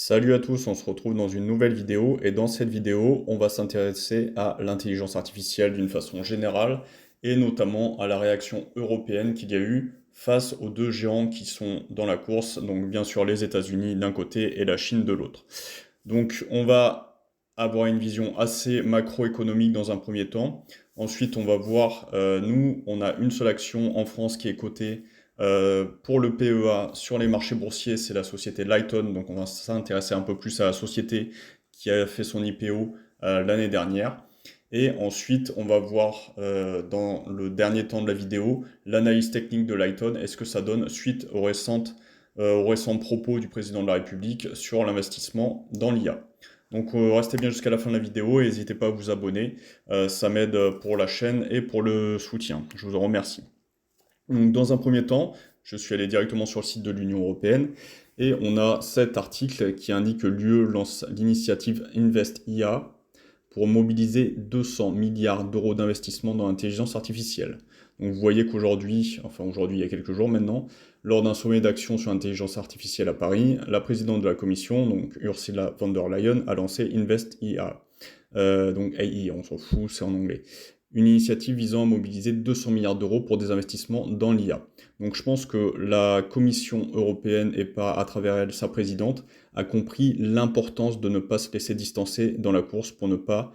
Salut à tous, on se retrouve dans une nouvelle vidéo et dans cette vidéo, on va s'intéresser à l'intelligence artificielle d'une façon générale et notamment à la réaction européenne qu'il y a eu face aux deux géants qui sont dans la course, donc bien sûr les États-Unis d'un côté et la Chine de l'autre. Donc on va avoir une vision assez macroéconomique dans un premier temps. Ensuite, on va voir, nous, on a une seule action en France qui est cotée pour le PEA sur les marchés boursiers, c'est la société Lighton. Donc on va s'intéresser un peu plus à la société qui a fait son IPO l'année dernière. Et ensuite, on va voir dans le dernier temps de la vidéo l'analyse technique de Lighton. Est-ce que ça donne suite aux récents propos du président de la République sur l'investissement dans l'IA. Donc restez bien jusqu'à la fin de la vidéo et n'hésitez pas à vous abonner, ça m'aide pour la chaîne et pour le soutien. Je vous en remercie. Donc, dans un premier temps, je suis allé directement sur le site de l'Union européenne et on a cet article qui indique que l'UE lance l'initiative InvestIA pour mobiliser 200 milliards d'euros d'investissement dans l'intelligence artificielle. Donc vous voyez qu'aujourd'hui, enfin aujourd'hui il y a quelques jours maintenant, lors d'un sommet d'action sur l'intelligence artificielle à Paris, la présidente de la commission, donc Ursula von der Leyen, a lancé InvestIA. Donc AI, on s'en fout, c'est en anglais. Une initiative visant à mobiliser 200 milliards d'euros pour des investissements dans l'IA. Donc je pense que la Commission européenne, et pas à travers elle sa présidente, a compris l'importance de ne pas se laisser distancer dans la course pour ne pas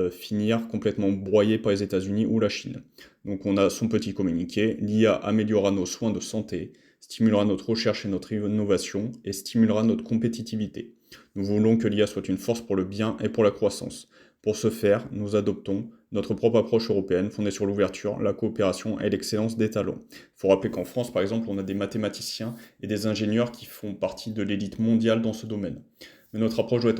finir complètement broyé par les États-Unis ou la Chine. Donc on a son petit communiqué, l'IA améliorera nos soins de santé, stimulera notre recherche et notre innovation et stimulera notre compétitivité. Nous voulons que l'IA soit une force pour le bien et pour la croissance. Pour ce faire, nous adoptons notre propre approche européenne fondée sur l'ouverture, la coopération et l'excellence des talents. Il faut rappeler qu'en France, par exemple, on a des mathématiciens et des ingénieurs qui font partie de l'élite mondiale dans ce domaine. Mais notre approche doit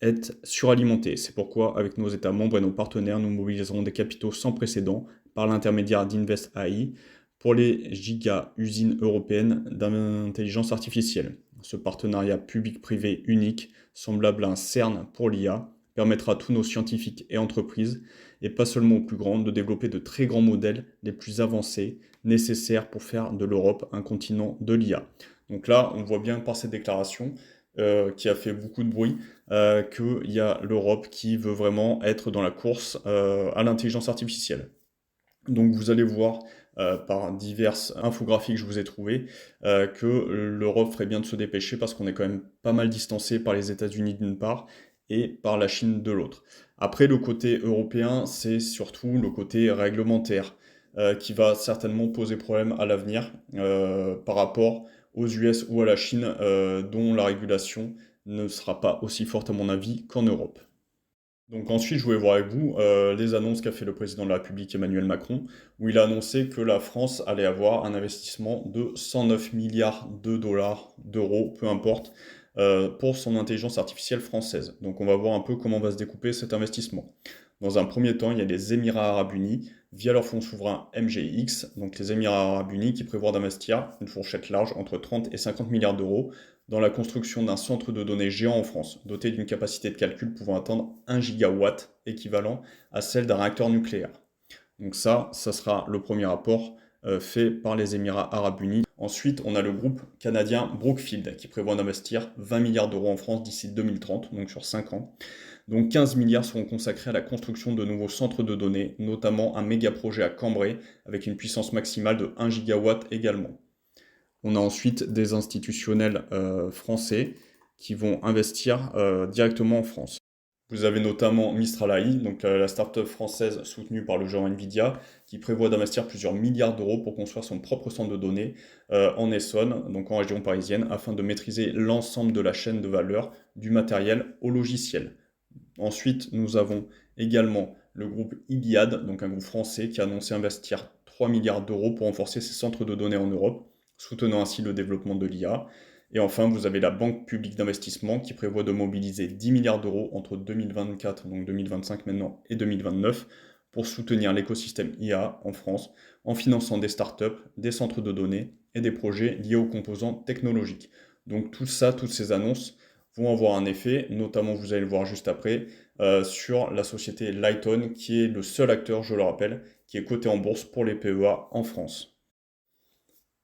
être suralimentée. C'est pourquoi, avec nos États membres et nos partenaires, nous mobiliserons des capitaux sans précédent par l'intermédiaire d'Invest AI pour les giga-usines européennes d'intelligence artificielle. Ce partenariat public-privé unique, semblable à un CERN pour l'IA, permettra à tous nos scientifiques et entreprises, et pas seulement aux plus grandes, de développer de très grands modèles les plus avancés nécessaires pour faire de l'Europe un continent de l'IA. Donc là, on voit bien par cette déclaration qui a fait beaucoup de bruit, qu'il y a l'Europe qui veut vraiment être dans la course à l'intelligence artificielle. Donc vous allez voir par diverses infographies que je vous ai trouvées que l'Europe ferait bien de se dépêcher parce qu'on est quand même pas mal distancé par les États-Unis d'une part et par la Chine de l'autre. Après, le côté européen, c'est surtout le côté réglementaire qui va certainement poser problème à l'avenir par rapport aux US ou à la Chine dont la régulation ne sera pas aussi forte à mon avis qu'en Europe. Donc ensuite, je voulais voir avec vous les annonces qu'a fait le président de la République Emmanuel Macron, où il a annoncé que la France allait avoir un investissement de 109 milliards de dollars, d'euros, peu importe, pour son intelligence artificielle française. Donc on va voir un peu comment va se découper cet investissement. Dans un premier temps, il y a les Émirats arabes unis, via leur fonds souverain MGX, donc les Émirats arabes unis qui prévoient d'investir une fourchette large entre 30 et 50 milliards d'euros dans la construction d'un centre de données géant en France, doté d'une capacité de calcul pouvant atteindre 1 gigawatt, équivalent à celle d'un réacteur nucléaire. Donc ça sera le premier rapport fait par les Émirats arabes unis. Ensuite, on a le groupe canadien Brookfield qui prévoit d'investir 20 milliards d'euros en France d'ici 2030, donc sur 5 ans. Donc 15 milliards seront consacrés à la construction de nouveaux centres de données, notamment un méga projet à Cambrai avec une puissance maximale de 1 gigawatt également. On a ensuite des institutionnels français qui vont investir directement en France. Vous avez notamment Mistral AI, donc la start-up française soutenue par le géant Nvidia, qui prévoit d'investir plusieurs milliards d'euros pour construire son propre centre de données en Essonne, donc en région parisienne, afin de maîtriser l'ensemble de la chaîne de valeur du matériel au logiciel. Ensuite, nous avons également le groupe Iliad, donc un groupe français qui a annoncé investir 3 milliards d'euros pour renforcer ses centres de données en Europe, soutenant ainsi le développement de l'IA. Et enfin, vous avez la Banque publique d'investissement qui prévoit de mobiliser 10 milliards d'euros entre 2024, donc 2025 maintenant, et 2029 pour soutenir l'écosystème IA en France en finançant des startups, des centres de données et des projets liés aux composants technologiques. Donc tout ça, toutes ces annonces vont avoir un effet, notamment vous allez le voir juste après, sur la société Lighton qui est le seul acteur, je le rappelle, qui est coté en bourse pour les PEA en France.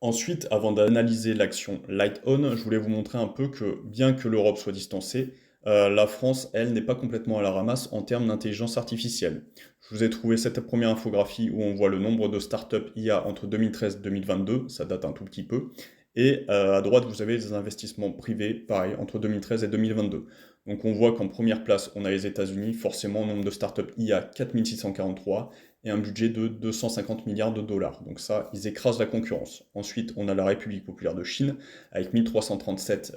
Ensuite, avant d'analyser l'action Light On, je voulais vous montrer un peu que bien que l'Europe soit distancée, la France, elle, n'est pas complètement à la ramasse en termes d'intelligence artificielle. Je vous ai trouvé cette première infographie où on voit le nombre de startups IA entre 2013 et 2022, ça date un tout petit peu, et à droite, vous avez des investissements privés, pareil, entre 2013 et 2022. Donc on voit qu'en première place, on a les États-Unis, forcément, nombre de startups IA 4643, et un budget de 250 milliards de dollars. Donc ça, ils écrasent la concurrence. Ensuite, on a la République populaire de Chine avec 1337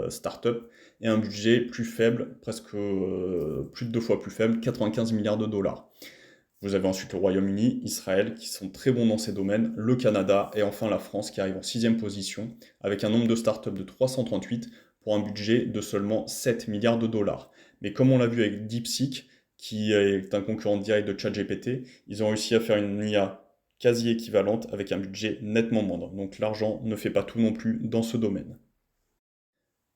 startups et un budget plus faible, presque plus de 2 fois plus faible, 95 milliards de dollars. Vous avez ensuite le Royaume-Uni, Israël, qui sont très bons dans ces domaines, le Canada et enfin la France qui arrive en 6e position avec un nombre de startups de 338 pour un budget de seulement 7 milliards de dollars. Mais comme on l'a vu avec DeepSeek, qui est un concurrent direct de ChatGPT, ils ont réussi à faire une IA quasi équivalente avec un budget nettement moindre. Donc l'argent ne fait pas tout non plus dans ce domaine.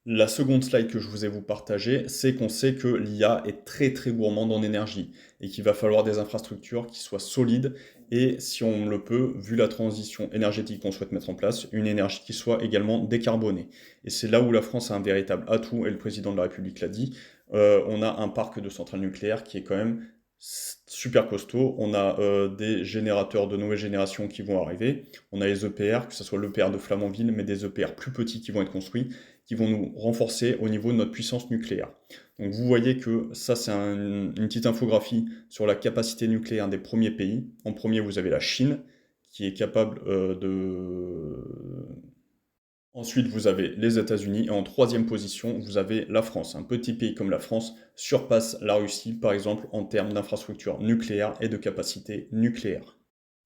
La seconde slide que je vous ai vous partager, c'est qu'on sait que l'IA est très très gourmande en énergie et qu'il va falloir des infrastructures qui soient solides et, si on le peut, vu la transition énergétique qu'on souhaite mettre en place, une énergie qui soit également décarbonée. Et c'est là où la France a un véritable atout, et le président de la République l'a dit, on a un parc de centrales nucléaires qui est quand même super costaud. On a des générateurs de nouvelle génération qui vont arriver. On a les EPR, que ce soit l'EPR de Flamanville, mais des EPR plus petits qui vont être construits, qui vont nous renforcer au niveau de notre puissance nucléaire. Donc vous voyez que ça, c'est une petite infographie sur la capacité nucléaire des premiers pays. En premier, vous avez la Chine, qui est capable de... Ensuite, vous avez les États-Unis et en troisième position, vous avez la France. Un petit pays comme la France surpasse la Russie, par exemple, en termes d'infrastructure nucléaire et de capacité nucléaire.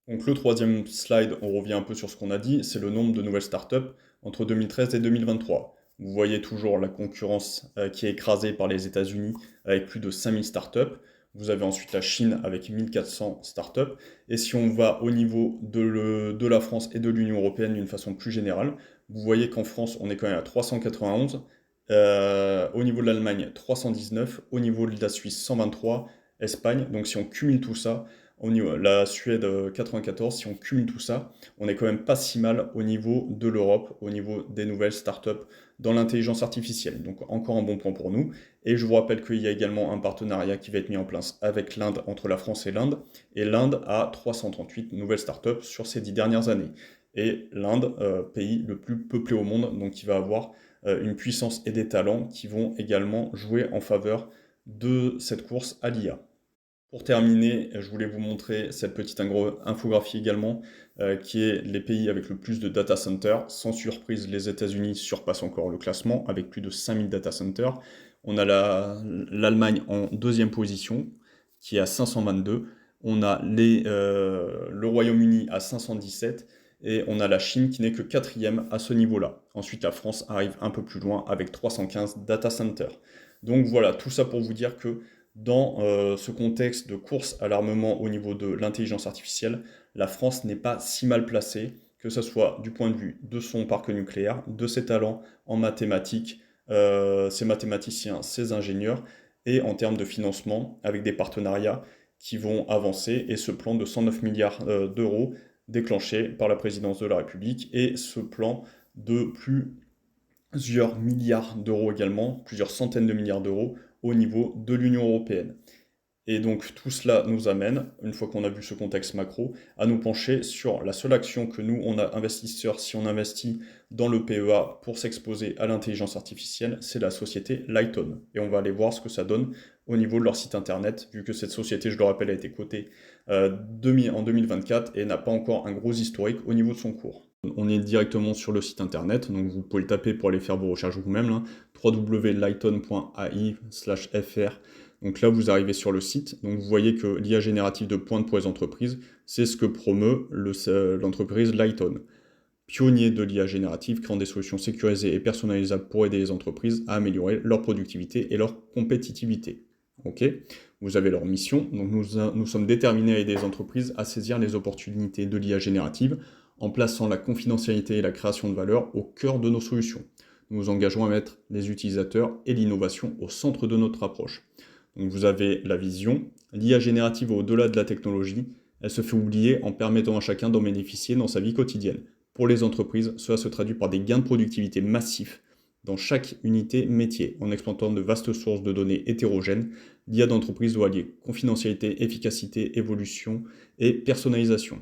Donc le troisième slide, on revient un peu sur ce qu'on a dit, c'est le nombre de nouvelles startups entre 2013 et 2023. Vous voyez toujours la concurrence qui est écrasée par les États-Unis avec plus de 5000 startups. Vous avez ensuite la Chine avec 1400 startups. Et si on va au niveau de la France et de l'Union européenne d'une façon plus générale, vous voyez qu'en France, on est quand même à 391. Au niveau de l'Allemagne, 319. Au niveau de la Suisse, 123. Espagne. Donc si on cumule tout ça, au niveau, la Suède 94, si on cumule tout ça, on n'est quand même pas si mal au niveau de l'Europe, au niveau des nouvelles startups dans l'intelligence artificielle. Donc encore un bon point pour nous. Et je vous rappelle qu'il y a également un partenariat qui va être mis en place avec l'Inde, entre la France et l'Inde. Et l'Inde a 338 nouvelles startups sur ces 10 dernières années. Et l'Inde, pays le plus peuplé au monde, donc il va avoir une puissance et des talents qui vont également jouer en faveur de cette course à l'IA. Pour terminer, je voulais vous montrer cette petite infographie également, qui est les pays avec le plus de data centers. Sans surprise, les États-Unis surpassent encore le classement avec plus de 5000 data centers. On a l'Allemagne en deuxième position, qui est à 522. On a le Royaume-Uni à 517. Et on a la Chine qui n'est que quatrième à ce niveau-là. Ensuite, la France arrive un peu plus loin avec 315 data centers. Donc voilà, tout ça pour vous dire que dans ce contexte de course à l'armement au niveau de l'intelligence artificielle, la France n'est pas si mal placée, que ce soit du point de vue de son parc nucléaire, de ses talents en mathématiques, ses mathématiciens, ses ingénieurs, et en termes de financement, avec des partenariats qui vont avancer, et ce plan de 109 milliards d'euros déclenché par la présidence de la République, et ce plan de plusieurs milliards d'euros également, plusieurs centaines de milliards d'euros au niveau de l'Union européenne. Et donc tout cela nous amène, une fois qu'on a vu ce contexte macro, à nous pencher sur la seule action que nous, on a investisseurs, si on investit dans le PEA pour s'exposer à l'intelligence artificielle, c'est la société Lighton. Et on va aller voir ce que ça donne au niveau de leur site internet, vu que cette société, je le rappelle, a été cotée en 2024 et n'a pas encore un gros historique au niveau de son cours. On est directement sur le site internet, donc vous pouvez le taper pour aller faire vos recherches vous-même, là, www.lighton.ai/fr. Donc là, vous arrivez sur le site. Donc vous voyez que l'IA générative de pointe pour les entreprises, c'est ce que promeut l'entreprise Lighton. Pionnier de l'IA générative, créant des solutions sécurisées et personnalisables pour aider les entreprises à améliorer leur productivité et leur compétitivité. Ok, vous avez leur mission. Donc nous sommes déterminés à aider les entreprises à saisir les opportunités de l'IA générative en plaçant la confidentialité et la création de valeur au cœur de nos solutions. Nous nous engageons à mettre les utilisateurs et l'innovation au centre de notre approche. Donc vous avez la vision. L'IA générative au-delà de la technologie, elle se fait oublier en permettant à chacun d'en bénéficier dans sa vie quotidienne. Pour les entreprises, cela se traduit par des gains de productivité massifs dans chaque unité métier, en exploitant de vastes sources de données hétérogènes. L'IA d'entreprise doit allier confidentialité, efficacité, évolution et personnalisation.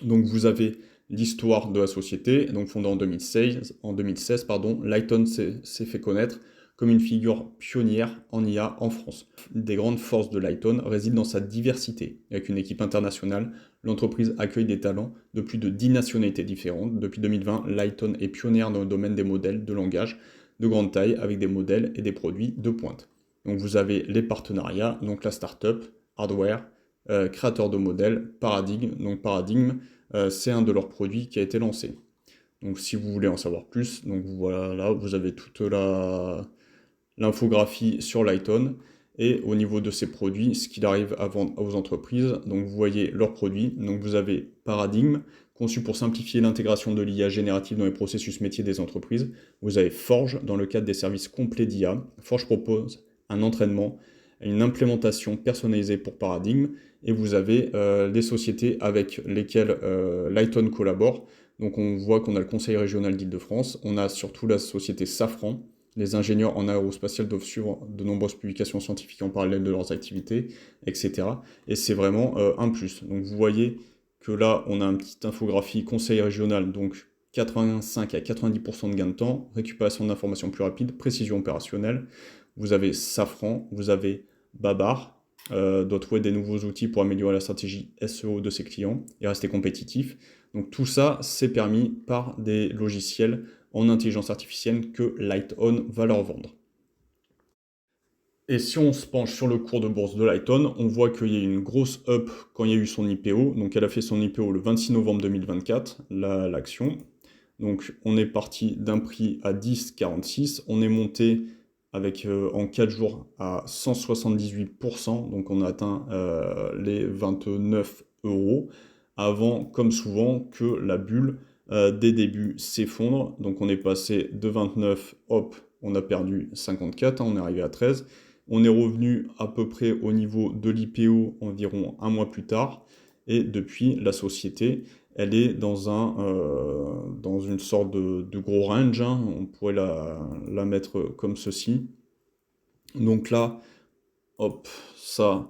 Donc vous avez l'histoire de la société, donc fondée en 2016, Lighton s'est fait connaître comme une figure pionnière en IA en France. Une des grandes forces de Lighton réside dans sa diversité. Avec une équipe internationale, l'entreprise accueille des talents de plus de 10 nationalités différentes. Depuis 2020, Lighton est pionnière dans le domaine des modèles de langage de grande taille avec des modèles et des produits de pointe. Donc vous avez les partenariats, donc la startup, hardware, créateur de modèles, Paradigme. Donc Paradigme, c'est un de leurs produits qui a été lancé. Donc si vous voulez en savoir plus, donc voilà, là, vous avez toute l'infographie sur Lighton et au niveau de ces produits, ce qu'il arrive à vendre aux entreprises. Donc vous voyez leurs produits. Donc vous avez Paradigme, conçu pour simplifier l'intégration de l'IA générative dans les processus métiers des entreprises. Vous avez Forge, dans le cadre des services complets d'IA. Forge propose un entraînement, une implémentation personnalisée pour Paradigme, et vous avez les sociétés avec lesquelles Lighton collabore. Donc on voit qu'on a le Conseil régional d'Île-de-France, on a surtout la société Safran. Les ingénieurs en aérospatial doivent suivre de nombreuses publications scientifiques en parallèle de leurs activités, etc. Et c'est vraiment un plus. Donc vous voyez que là, on a une petite infographie Conseil régional, donc 85 à 90% de gain de temps, récupération d'informations plus rapide, précision opérationnelle. Vous avez Safran, vous avez Babar, doit trouver des nouveaux outils pour améliorer la stratégie SEO de ses clients et rester compétitif. Donc tout ça, c'est permis par des logiciels en intelligence artificielle que Lighton va leur vendre. Et si on se penche sur le cours de bourse de Lighton, on voit qu'il y a eu une grosse up quand il y a eu son IPO. Donc elle a fait son IPO le 26 novembre 2024, l'action. Donc on est parti d'un prix à 10,46, on est monté avec en 4 jours à 178%, donc on a atteint les 29 euros, avant, comme souvent, que la bulle des débuts s'effondre. Donc on est passé de 29, hop, on a perdu 54, on est arrivé à 13. On est revenu à peu près au niveau de l'IPO environ un mois plus tard, et depuis, la société, elle est dans une sorte de gros range, hein. On pourrait la mettre comme ceci. Donc là, hop, ça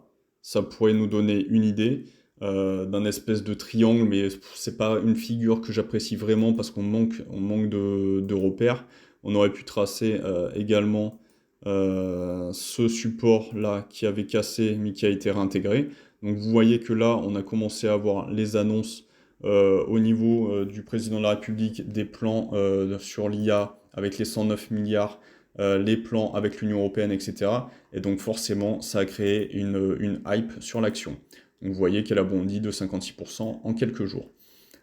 pourrait nous donner une idée d'un espèce de triangle, mais c'est pas une figure que j'apprécie vraiment parce qu'on manque de repères. On aurait pu tracer également ce support-là qui avait cassé mais qui a été réintégré. Donc vous voyez que là, on a commencé à avoir les annonces au niveau du président de la République, des plans sur l'IA avec les 109 milliards, les plans avec l'Union européenne, etc. Et donc forcément, ça a créé une hype sur l'action. Donc vous voyez qu'elle a bondi de 56% en quelques jours.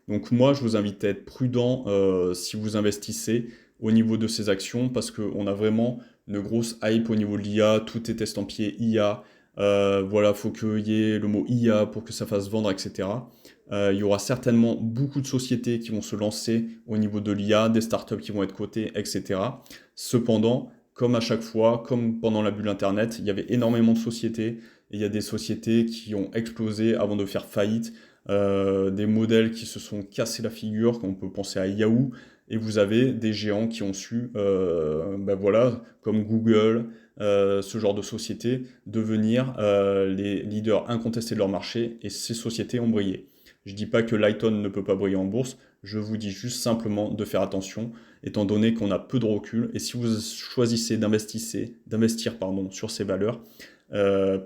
Donc moi, je vous invite à être prudent si vous investissez au niveau de ces actions, parce qu'on a vraiment une grosse hype au niveau de l'IA, tout est estampillé IA, voilà, faut qu'il y ait le mot IA pour que ça fasse vendre, etc. Il y aura certainement beaucoup de sociétés qui vont se lancer au niveau de l'IA, des startups qui vont être cotées, etc. Cependant, comme à chaque fois, comme pendant la bulle Internet, il y avait énormément de sociétés, et il y a des sociétés qui ont explosé avant de faire faillite, des modèles qui se sont cassés la figure, comme on peut penser à Yahoo, et vous avez des géants qui ont su, ben voilà, comme Google, ce genre de sociétés, devenir les leaders incontestés de leur marché, et ces sociétés ont brillé. Je ne dis pas que Lighton ne peut pas briller en bourse, je vous dis juste simplement de faire attention, étant donné qu'on a peu de recul, et si vous choisissez d'investir sur ces valeurs,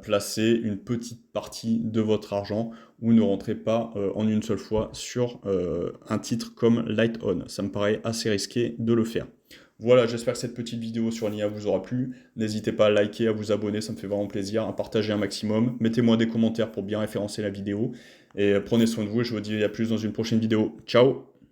placez une petite partie de votre argent ou ne rentrez pas en une seule fois sur un titre comme Lighton. Ça me paraît assez risqué de le faire. Voilà, j'espère que cette petite vidéo sur l'IA vous aura plu. N'hésitez pas à liker, à vous abonner, ça me fait vraiment plaisir, à partager un maximum. Mettez-moi des commentaires pour bien référencer la vidéo. Et prenez soin de vous et je vous dis à plus dans une prochaine vidéo. Ciao!